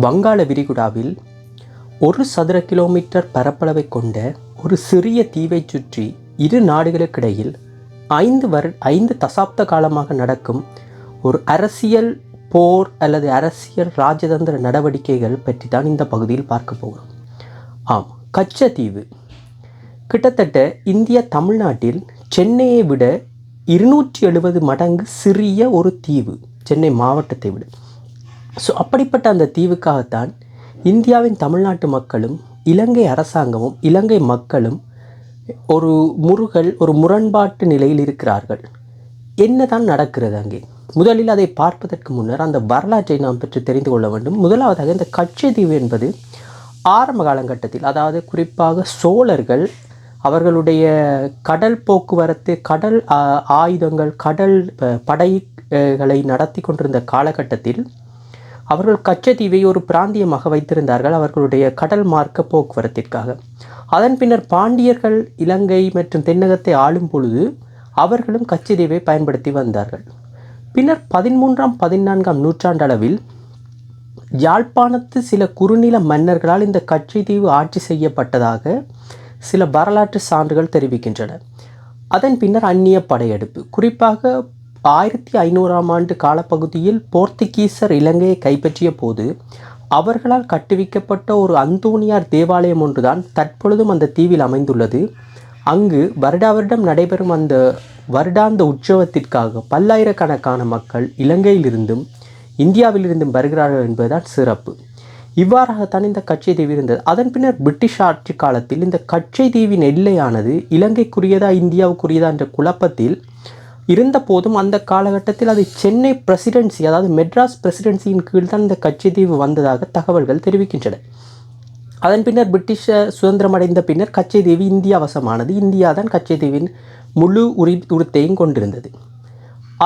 வங்காள விரிகுடாவில் 1 சதுர கிலோமீட்டர் பரப்பளவை கொண்ட ஒரு சிறிய தீவை சுற்றி இரு நாடுகளுக்கிடையில் 5 தசாப்த காலமாக நடக்கும் ஒரு அரசியல் போர் அல்லது அரசியல் ராஜதந்திர நடவடிக்கைகள் பற்றி தான் இந்த பகுதியில் பார்க்க போகிறோம். ஆம், கச்சத்தீவு கிட்டத்தட்ட இந்திய தமிழ்நாட்டில் சென்னையை விட 270 மடங்கு சிறிய ஒரு தீவு, சென்னை மாவட்டத்தை விட. அப்படிப்பட்ட அந்த தீவுக்காகத்தான் இந்தியாவின் தமிழ்நாட்டு மக்களும் இலங்கை அரசாங்கமும் இலங்கை மக்களும் ஒரு முரண்பாட்டு நிலையில் இருக்கிறார்கள். என்ன தான் நடக்கிறது அங்கே? முதலில் அதை பார்ப்பதற்கு முன்னர் அந்த வரலாற்றை நாம் பற்றி தெரிந்து கொள்ள வேண்டும். முதலாவதாக இந்த கச்சத்தீவு என்பது ஆரம்ப காலகட்டத்தில், அதாவது குறிப்பாக சோழர்கள் அவர்களுடைய கடல் போக்குவரத்து, கடல் ஆயுதங்கள், கடல் படைகளை நடத்தி கொண்டிருந்த காலகட்டத்தில் அவர்கள் கச்சத்தீவை ஒரு பிராந்தியமாக வைத்திருந்தார்கள் அவர்களுடைய கடல் மார்க்க போக்குவரத்திற்காக. அதன் பின்னர் பாண்டியர்கள் இலங்கை மற்றும் தென்னகத்தை ஆளும் பொழுது அவர்களும் கச்சத்தீவை பயன்படுத்தி வந்தார்கள். பின்னர் 13ஆம் 14ஆம் நூற்றாண்டளவில் யாழ்ப்பாணத்து சில குறுநில மன்னர்களால் இந்த கச்சத்தீவு ஆட்சி செய்யப்பட்டதாக சில வரலாற்று சான்றுகள் தெரிவிக்கின்றன. அதன் பின்னர் அந்நிய படையெடுப்பு, குறிப்பாக 1500ஆம் ஆண்டு காலப்பகுதியில் போர்த்துகீசர் இலங்கையை கைப்பற்றிய போது அவர்களால் கட்டுவிக்கப்பட்ட ஒரு அந்தோனியார் தேவாலயம் ஒன்றுதான் தற்பொழுதும் அந்த தீவில் அமைந்துள்ளது. அங்கு வருடம் நடைபெறும் அந்த வருடாந்த உற்சவத்திற்காக பல்லாயிரக்கணக்கான மக்கள் இலங்கையிலிருந்தும் இந்தியாவிலிருந்தும் வருகிறார்கள் என்பதுதான் சிறப்பு. இவ்வாறாகத்தான் இந்த கச்சத்தீவு இருந்தது. அதன் பின்னர் பிரிட்டிஷ் ஆட்சி காலத்தில் இந்த கச்சத்தீவின் எல்லையானது இலங்கைக்குரியதா இந்தியாவுக்குரியதா என்ற குழப்பத்தில் இருந்த போதும் அந்த காலகட்டத்தில் அது சென்னை பிரசிடென்சி, அதாவது மெட்ராஸ் பிரசிடென்சியின் கீழ் தான் இந்த கச்சத்தீவு வந்ததாக தகவல்கள் தெரிவிக்கின்றன. அதன் பின்னர் பிரிட்டிஷ் சுதந்திரம் அடைந்த பின்னர் கச்சத்தீவு இந்தியா வசமானது. இந்தியா தான் கச்சத்தீவின் முழு உரித்தையும் கொண்டிருந்தது.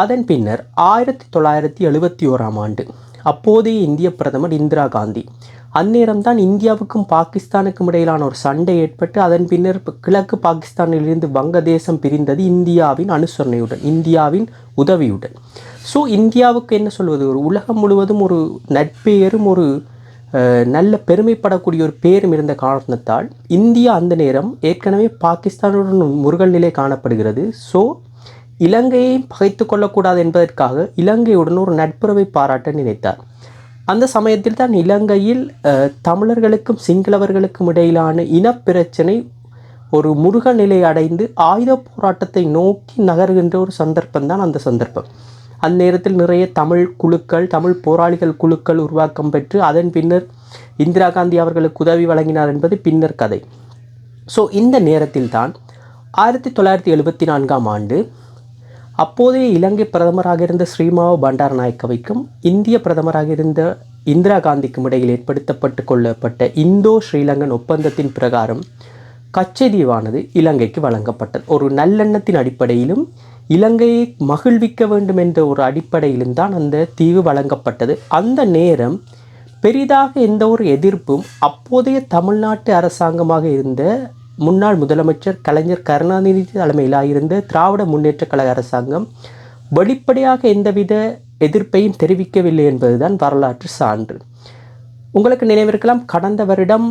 அதன் பின்னர் 1971ஆம் ஆண்டு அப்போதைய இந்திய பிரதமர் இந்திரா காந்தி, அந்நேரம்தான் இந்தியாவுக்கும் பாகிஸ்தானுக்கும் இடையிலான ஒரு சண்டை ஏற்பட்டு அதன் பின்னர் கிழக்கு பாகிஸ்தானிலிருந்து வங்கதேசம் பிரிந்தது இந்தியாவின் அனுசரணையுடன், இந்தியாவின் உதவியுடன். ஸோ இந்தியாவுக்கு என்ன சொல்வது, ஒரு உலகம் முழுவதும் ஒரு நட்பெயரும் ஒரு நல்ல பெருமைப்படக்கூடிய ஒரு பேரும் இருந்த காரணத்தால் இந்தியா அந்த நேரம் ஏற்கனவே பாகிஸ்தானுடன் முருகல் நிலை காணப்படுகிறது. ஸோ இலங்கையை பகைத்து கொள்ளக்கூடாது என்பதற்காக இலங்கையுடன் ஒரு நட்புறவை பாராட்ட நினைத்தார். அந்த சமயத்தில் தான் இலங்கையில் தமிழர்களுக்கும் சிங்களவர்களுக்கும் இடையிலான இனப்பிரச்சனை ஒரு முருக நிலை அடைந்து ஆயுத போராட்டத்தை நோக்கி நகர்கின்ற ஒரு சந்தர்ப்பம் தான் அந்த சந்தர்ப்பம். அந்நேரத்தில் நிறைய தமிழ் குழுக்கள், தமிழ் போராளிகள் குழுக்கள் உருவாக்கம் பெற்று அதன் பின்னர் இந்திரா காந்தி அவர்களுக்கு உதவி வழங்கினார் என்பது பின்னர் கதை. ஸோ இந்த நேரத்தில் தான் 1974ஆம் ஆண்டு அப்போதைய இலங்கை பிரதமராக இருந்த ஸ்ரீமாவோ பண்டாரநாயக்கவைக்கும் இந்திய பிரதமராக இருந்த இந்திரா காந்திக்கும் இடையில் ஏற்படுத்தப்பட்டு கொள்ளப்பட்ட இந்தோ ஸ்ரீலங்கன் ஒப்பந்தத்தின் பிரகாரம் கச்சத்தீவானது இலங்கைக்கு வழங்கப்பட்டது. ஒரு நல்லெண்ணத்தின் அடிப்படையிலும் இலங்கையை மகிழ்விக்க வேண்டும் என்ற ஒரு அடிப்படையிலும் தான் அந்த தீவு வழங்கப்பட்டது. அந்த நேரம் பெரிதாக எந்த ஒரு எதிர்ப்பும் அப்போதைய தமிழ்நாட்டு அரசாங்கமாக இருந்த முன்னாள் முதலமைச்சர் கலைஞர் கருணாநிதி தலைமையிலாக இருந்த திராவிட முன்னேற்ற கழக அரசாங்கம் வெளிப்படையாக எந்தவித எதிர்ப்பையும் தெரிவிக்கவில்லை என்பதுதான் வரலாற்று சான்று. உங்களுக்கு நினைவிருக்கலாம், கடந்த வருடம்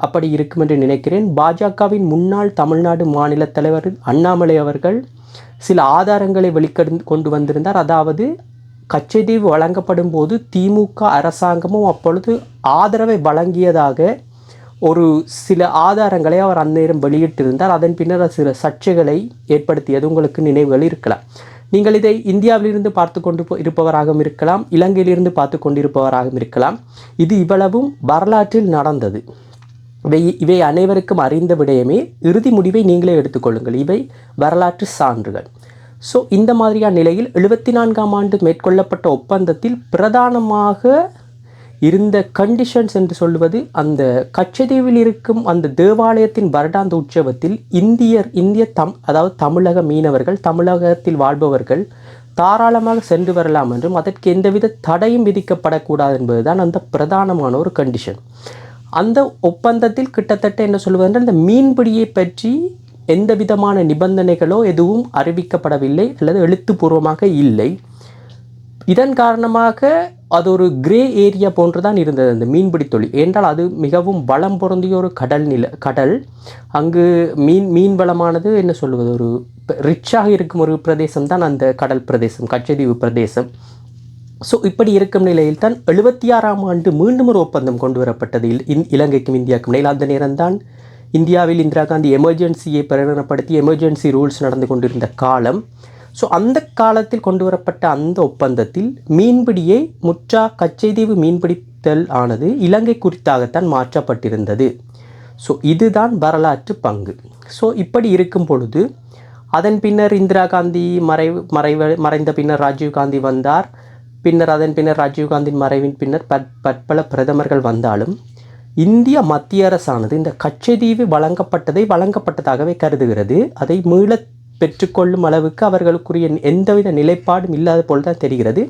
அப்படி இருக்கும் என்று நினைக்கிறேன், பாஜகவின் முன்னாள் தமிழ்நாடு மாநில தலைவர் அண்ணாமலை அவர்கள் சில ஆதாரங்களை கொண்டு வந்திருந்தார். அதாவது கச்சத்தீவு வழங்கப்படும் போது திமுக அரசாங்கமும் அப்பொழுது ஆதரவை வழங்கியதாக ஒரு சில ஆதாரங்களை அவர் அந்நேரம் வெளியிட்டிருந்தார். அதன் பின்னர் சில சர்ச்சைகளை ஏற்படுத்தியது உங்களுக்கு நினைவுகள் இருக்கலாம். நீங்கள் இதை இந்தியாவிலிருந்து பார்த்து கொண்டு இருப்பவராகவும் இருக்கலாம், இலங்கையிலிருந்து பார்த்து கொண்டிருப்பவராகவும் இருக்கலாம். இது இவ்வளவும் வரலாற்றில் நடந்தது. இவை அனைவருக்கும் அறிந்த விடயமே. இறுதி முடிவை நீங்களே எடுத்துக்கொள்ளுங்கள். இவை வரலாற்று சான்றுகள். ஸோ இந்த மாதிரியான நிலையில் 74ஆம் ஆண்டு மேற்கொள்ளப்பட்ட ஒப்பந்தத்தில் பிரதானமாக இருந்த கண்டிஷன்ஸ் என்று சொல்லுவது, அந்த கச்சத்தீவில் இருக்கும் அந்த தேவாலயத்தின் வருடாந்த உற்சவத்தில் அதாவது தமிழக மீனவர்கள், தமிழகத்தில் வாழ்பவர்கள் தாராளமாக சென்று வரலாம் என்றும் அதற்கு எந்தவித தடையும் விதிக்கப்படக்கூடாது என்பதுதான் அந்த பிரதானமான ஒரு கண்டிஷன். அந்த ஒப்பந்தத்தில் கிட்டத்தட்ட என்ன சொல்லுவதென்றால், இந்த மீன்பிடியை பற்றி எந்த விதமான நிபந்தனைகளோ எதுவும் அறிவிக்கப்படவில்லை அல்லது எழுத்துப்பூர்வமாக இல்லை. இதன் காரணமாக அது ஒரு கிரே ஏரியா போன்று தான் இருந்தது அந்த மீன்பிடி தொழில். ஏனென்றால் அது மிகவும் வளம் பொருந்திய ஒரு கடல். அங்கு மீன் வளமானது என்ன சொல்வது, ஒரு ரிச்சாக இருக்கும் ஒரு பிரதேசம் தான் அந்த கடல் பிரதேசம், கச்சைதீவு பிரதேசம். ஸோ இப்படி இருக்கும் நிலையில் தான் 76ஆம் ஆண்டு மீண்டும் ஒரு ஒப்பந்தம் கொண்டு வரப்பட்டது இலங்கைக்கும் இந்தியாவுக்கும் இடையில். அந்த நேரம்தான் இந்தியாவில் இந்திரா காந்தி எமர்ஜென்சியை பிரகடனப்படுத்தி எமர்ஜென்சி ரூல்ஸ் நடந்து கொண்டிருந்த காலம். ஸோ அந்த காலத்தில் கொண்டு வரப்பட்ட அந்த ஒப்பந்தத்தில் மீன்பிடியை கச்சைதீவு மீன்பிடித்தல் ஆனது இலங்கை குறித்தாகத்தான் மாற்றப்பட்டிருந்தது. ஸோ இதுதான் வரலாற்று பங்கு. ஸோ இப்படி இருக்கும் பொழுது அதன் பின்னர் இந்திரா காந்தி மறைந்த பின்னர் ராஜீவ்காந்தி வந்தார். அதன் பின்னர் ராஜீவ்காந்தியின் மறைவின் பின்னர் பற்பல பிரதமர்கள் வந்தாலும் இந்திய மத்திய அரசானது இந்த கச்சைதீவு வழங்கப்பட்டதாகவே கருதுகிறது. அதை மீள பெற்றுக்கொள்ளும் அளவுக்கு அவர்களுக்குரிய எந்தவித நிலைப்பாடும் இல்லாத போல் தான் தெரிகிறது.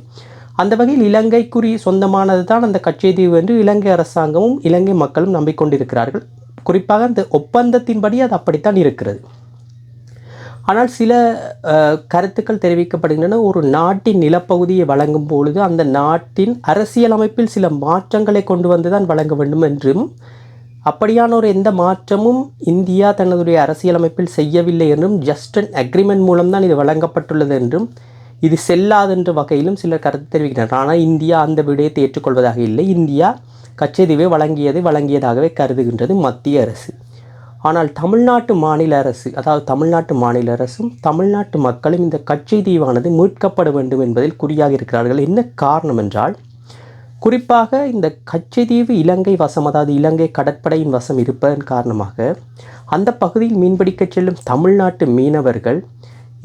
அந்த வகையில் இலங்கைக்குரிய சொந்தமானது தான் அந்த கச்சைதீவு என்று இலங்கை அரசாங்கமும் இலங்கை மக்களும் நம்பிக்கொண்டிருக்கிறார்கள். குறிப்பாக அந்த ஒப்பந்தத்தின்படி அது அப்படித்தான் இருக்கிறது. ஆனால் சில கருத்துக்கள் தெரிவிக்கப்படுகின்றன. ஒரு நாட்டின் நிலப்பகுதியை வழங்கும் பொழுது அந்த நாட்டின் அரசியலமைப்பில் சில மாற்றங்களை கொண்டு வந்து தான் வழங்க வேண்டும் என்றும், அப்படியான ஒரு எந்த மாற்றமும் இந்தியா தன்னுடைய அரசியலமைப்பில் செய்யவில்லை என்றும், ஜஸ்ட் அன் அக்ரிமெண்ட் மூலம்தான் இது வழங்கப்பட்டுள்ளது என்றும், இது செல்லாதென்ற வகையிலும் சிலர் கருத்து தெரிவிக்கின்றனர். ஆனால் இந்தியா அந்த விடயத்தை ஏற்றுக்கொள்வதாக இல்லை. இந்தியா கச்சைதீவை வழங்கியதாகவே கருதுகின்றது மத்திய அரசு. ஆனால் தமிழ்நாட்டு மாநில அரசும் தமிழ்நாட்டு மக்களும் இந்த கச்சைதீவானது மீட்கப்பட வேண்டும் என்பதில் குறியாக இருக்கிறார்கள். என்ன காரணம் என்றால், குறிப்பாக இந்த கச்சைதீவு இலங்கை வசம், அதாவது இலங்கை கடற்படையின் வசம் இருப்பதன் காரணமாக அந்த பகுதியில் மீன்பிடிக்க செல்லும் தமிழ்நாட்டு மீனவர்கள்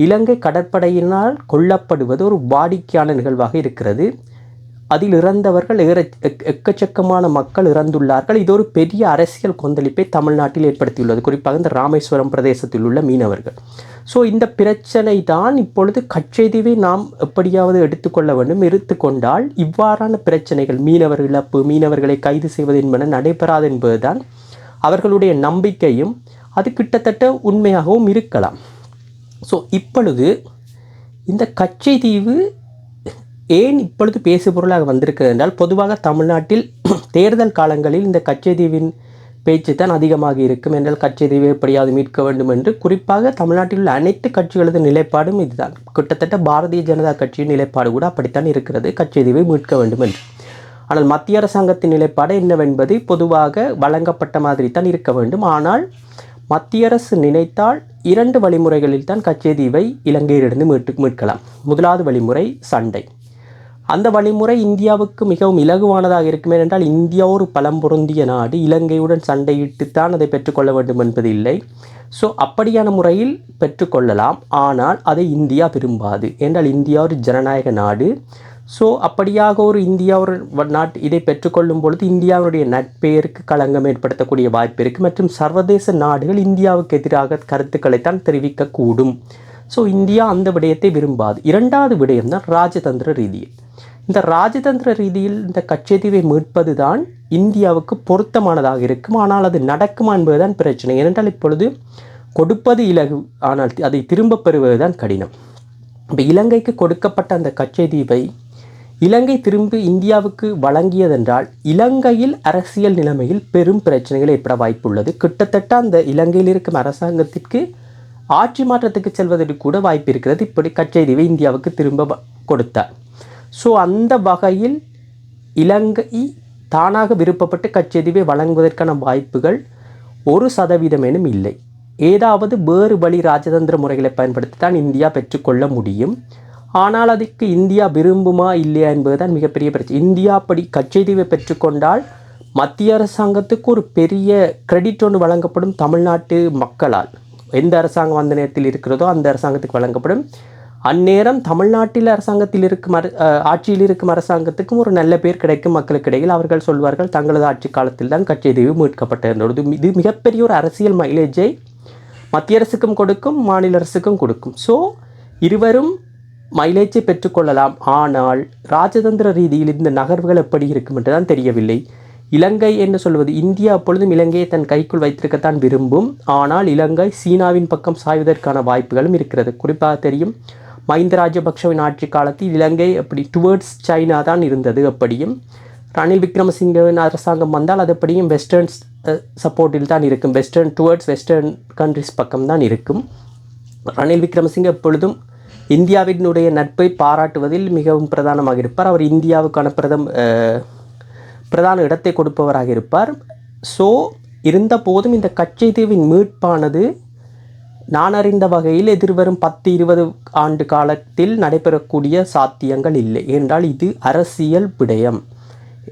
இலங்கை கடற்படையினால் கொல்லப்படுவது ஒரு வாடிக்கையான நிகழ்வாக இருக்கிறது. அதில் இறந்தவர்கள் எக்கச்சக்கமான மக்கள் இறந்துள்ளார்கள். இது ஒரு பெரிய அரசியல் கொந்தளிப்பை தமிழ்நாட்டில் ஏற்படுத்தியுள்ளது, குறிப்பாக இந்த ராமேஸ்வரம் பிரதேசத்தில் உள்ள மீனவர்கள். ஸோ இந்த பிரச்சனை தான் இப்பொழுது கச்சைதீவை நாம் எப்படியாவது எடுத்துக்கொண்டால் இவ்வாறான பிரச்சனைகள், மீனவர் இழப்பு, மீனவர்களை கைது செய்வது என்பன நடைபெறாது என்பதுதான் அவர்களுடைய நம்பிக்கையும். அது கிட்டத்தட்ட உண்மையாகவும் இருக்கலாம். ஸோ இப்பொழுது இந்த கச்சைதீவு ஏன் இப்பொழுது பேசுபொருளாக வந்திருக்கிறது என்றால், பொதுவாக தமிழ்நாட்டில் தேர்தல் காலங்களில் இந்த கச்சைதீவின் பேச்சு தான் அதிகமாக இருக்கும். என்றால் கச்சைதீவை எப்படியாவது மீட்க வேண்டும் என்று குறிப்பாக தமிழ்நாட்டில் உள்ள அனைத்து கட்சிகளது நிலைப்பாடும் இதுதான். கிட்டத்தட்ட பாரதிய ஜனதா கட்சியின் நிலைப்பாடு கூட அப்படித்தான் இருக்கிறது, கச்சைதீவை மீட்க வேண்டும் என்று. ஆனால் மத்திய அரசாங்கத்தின் நிலைப்பாடு என்னவென்பது பொதுவாக வழங்கப்பட்ட மாதிரி தான் இருக்க வேண்டும். ஆனால் மத்திய அரசு நினைத்தால் 2 வழிமுறைகளில் தான் கச்சைதீவை இலங்கையிலிருந்து மீட்கலாம். முதலாவது வழிமுறை சண்டை. அந்த வழிமுறை இந்தியாவுக்கு மிகவும் இலகுவானதாக இருக்குமே என்றால், இந்தியா ஒரு பலம் பொருந்திய நாடு, இலங்கையுடன் சண்டையிட்டுத்தான் அதை பெற்றுக்கொள்ள வேண்டும் என்பது இல்லை. ஸோ அப்படியான முறையில் பெற்றுக்கொள்ளலாம். ஆனால் அதை இந்தியா விரும்பாது. என்றால் இந்தியா ஒரு ஜனநாயக நாடு. ஸோ அப்படியாக ஒரு இந்தியா ஒரு நாட்டு இதை பெற்றுக்கொள்ளும் பொழுது இந்தியாவுடைய நட்பெயருக்கு களங்கம் ஏற்படுத்தக்கூடிய வாய்ப்பு இருக்குது. மற்றும் சர்வதேச நாடுகள் இந்தியாவுக்கு எதிராக கருத்துக்களைத்தான் தெரிவிக்கக்கூடும். ஸோ இந்தியா அந்த விடயத்தை விரும்பாது. 2வது விடயம் தான் ராஜதந்திர ரீதியில். இந்த ராஜதந்திர ரீதியில் இந்த கச்சைதீவை மீட்பது தான் இந்தியாவுக்கு பொருத்தமானதாக இருக்கும். ஆனால் அது நடக்குமா என்பதுதான் பிரச்சனை. ஏனென்றால் இப்பொழுது கொடுப்பது இலகு, ஆனால் அதை திரும்ப பெறுவது தான் கடினம். இப்போ இலங்கைக்கு கொடுக்கப்பட்ட அந்த கச்சைதீவை இலங்கை திரும்பி இந்தியாவுக்கு வழங்கியதென்றால் இலங்கையில் அரசியல் நிலைமையில் பெரும் பிரச்சனைகள் ஏற்பட வாய்ப்புள்ளது. கிட்டத்தட்ட அந்த இலங்கையில் இருக்கும் அரசாங்கத்திற்கு ஆட்சி மாற்றத்துக்கு செல்வதற்கு கூட வாய்ப்பு இருக்கிறது, இப்படி கச்சைதீவை இந்தியாவுக்கு திரும்ப கொடுத்தார். ஸோ அந்த வகையில் இலங்கை தானாக விருப்பப்பட்டு கச்சைதீவை வழங்குவதற்கான வாய்ப்புகள் 1% இல்லை. ஏதாவது வேறு வழி ராஜதந்திர முறைகளை பயன்படுத்தி தான் இந்தியா பெற்றுக்கொள்ள முடியும். ஆனால் அதுக்கு இந்தியா விரும்புமா இல்லையா என்பதுதான் மிகப்பெரிய பிரச்சனை. இந்தியா அப்படி கச்சைதீவை பெற்றுக்கொண்டால் மத்திய அரசாங்கத்துக்கு ஒரு பெரிய கிரெடிட் ஒன்று வழங்கப்படும். தமிழ்நாட்டு மக்களால் எந்த அரசாங்கம் அந்த நேரத்தில் இருக்கிறதோ அந்த அரசாங்கத்துக்கு வழங்கப்படும். அந்நேரம் தமிழ்நாட்டில் அரசாங்கத்தில் இருக்கும் ஆட்சியில் இருக்கும் அரசாங்கத்துக்கும் ஒரு நல்ல பேர் கிடைக்கும் மக்களுக்கு இடையில். அவர்கள் சொல்வார்கள் தங்களது ஆட்சி காலத்தில் தான் கச்சைதீவு மீட்கப்பட்டது. இது மிகப்பெரிய ஒரு அரசியல் மைலேஜை மத்திய அரசுக்கும் கொடுக்கும், மாநில அரசுக்கும் கொடுக்கும். ஸோ இருவரும் மைலேஜை பெற்றுக்கொள்ளலாம். ஆனால் ராஜதந்திர ரீதியில் இந்த நகர்வுகள் எப்படி இருக்கும் என்று தான் தெரியவில்லை. இலங்கை என்று சொல்வது, இந்தியா அப்பொழுதும் இலங்கையை தன் கைக்குள் வைத்திருக்கத்தான் விரும்பும். ஆனால் இலங்கை சீனாவின் பக்கம் சாய்வதற்கான வாய்ப்புகளும் இருக்கிறது. குறிப்பாக தெரியும், மஹிந்த ராஜபக்ஷவின் ஆட்சி காலத்தில் இலங்கை அப்படி டுவர்ட்ஸ் சைனா தான் இருந்தது. அப்படியும் ரணில் விக்ரமசிங்கவின் அரசாங்கம் வந்தால் அது அப்படியும் வெஸ்டர்ன் சப்போர்ட்டில் தான் இருக்கும். டுவர்ட்ஸ் வெஸ்டர்ன் கண்ட்ரிஸ் பக்கம் தான் இருக்கும். ரணில் விக்ரமசிங்க எப்பொழுதும் இந்தியாவினுடைய நட்பை பாராட்டுவதில் மிகவும் பிரதானமாக இருப்பார். அவர் இந்தியாவுக்கான பிரதான இடத்தை கொடுப்பவராக இருப்பார். ஸோ இருந்த போதும் இந்த கச்சைதீவின் மீட்பானது நான் அறிந்த வகையில் எதிர்வரும் 10-20 ஆண்டு காலத்தில் நடைபெறக்கூடிய சாத்தியங்கள் இல்லை. என்றால் இது அரசியல் விடயம்.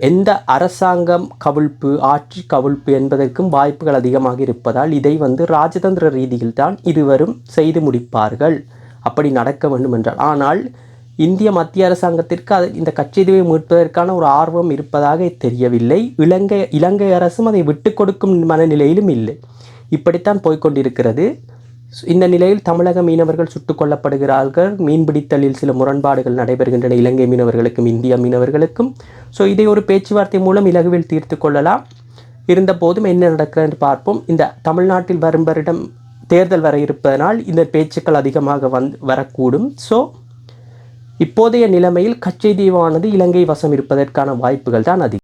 எந்த அரசாங்கம் கவிழ்ப்பு, ஆட்சி கவிழ்ப்பு என்பதற்கும் வாய்ப்புகள் அதிகமாக இருப்பதால் இதை ராஜதந்திர ரீதியில் தான் இருவரும் செய்து முடிப்பார்கள். அப்படி நடக்க வேண்டும் என்றால். ஆனால் இந்திய மத்திய அரசாங்கத்திற்கு இந்த கச்சைதீவை மீட்பதற்கான ஒரு ஆர்வம் இருப்பதாக தெரியவில்லை. இலங்கை அரசும் அதை விட்டு கொடுக்கும் மனநிலையிலும் இல்லை. இப்படித்தான் போய்கொண்டிருக்கிறது. இந்த நிலையில் தமிழக மீனவர்கள் சுட்டுக் கொல்லப்படுகிறார்கள். மீன்பிடித்தலில் சில முரண்பாடுகள் நடைபெறுகின்றன இலங்கை மீனவர்களுக்கும் இந்திய மீனவர்களுக்கும். ஸோ இதை ஒரு பேச்சுவார்த்தை மூலம் இலகுவில் தீர்த்து கொள்ளலாம். இருந்த போதும் என்ன நடக்கிறது என்று பார்ப்போம். இந்த தமிழ்நாட்டில் வரும் வருடம் தேர்தல் வர இருப்பதனால் இந்த பேச்சுக்கள் அதிகமாக வரக்கூடும். ஸோ இப்போதைய நிலைமையில் கச்சைதீவானது இலங்கை வசம் இருப்பதற்கான வாய்ப்புகள் தான் அதிகம்.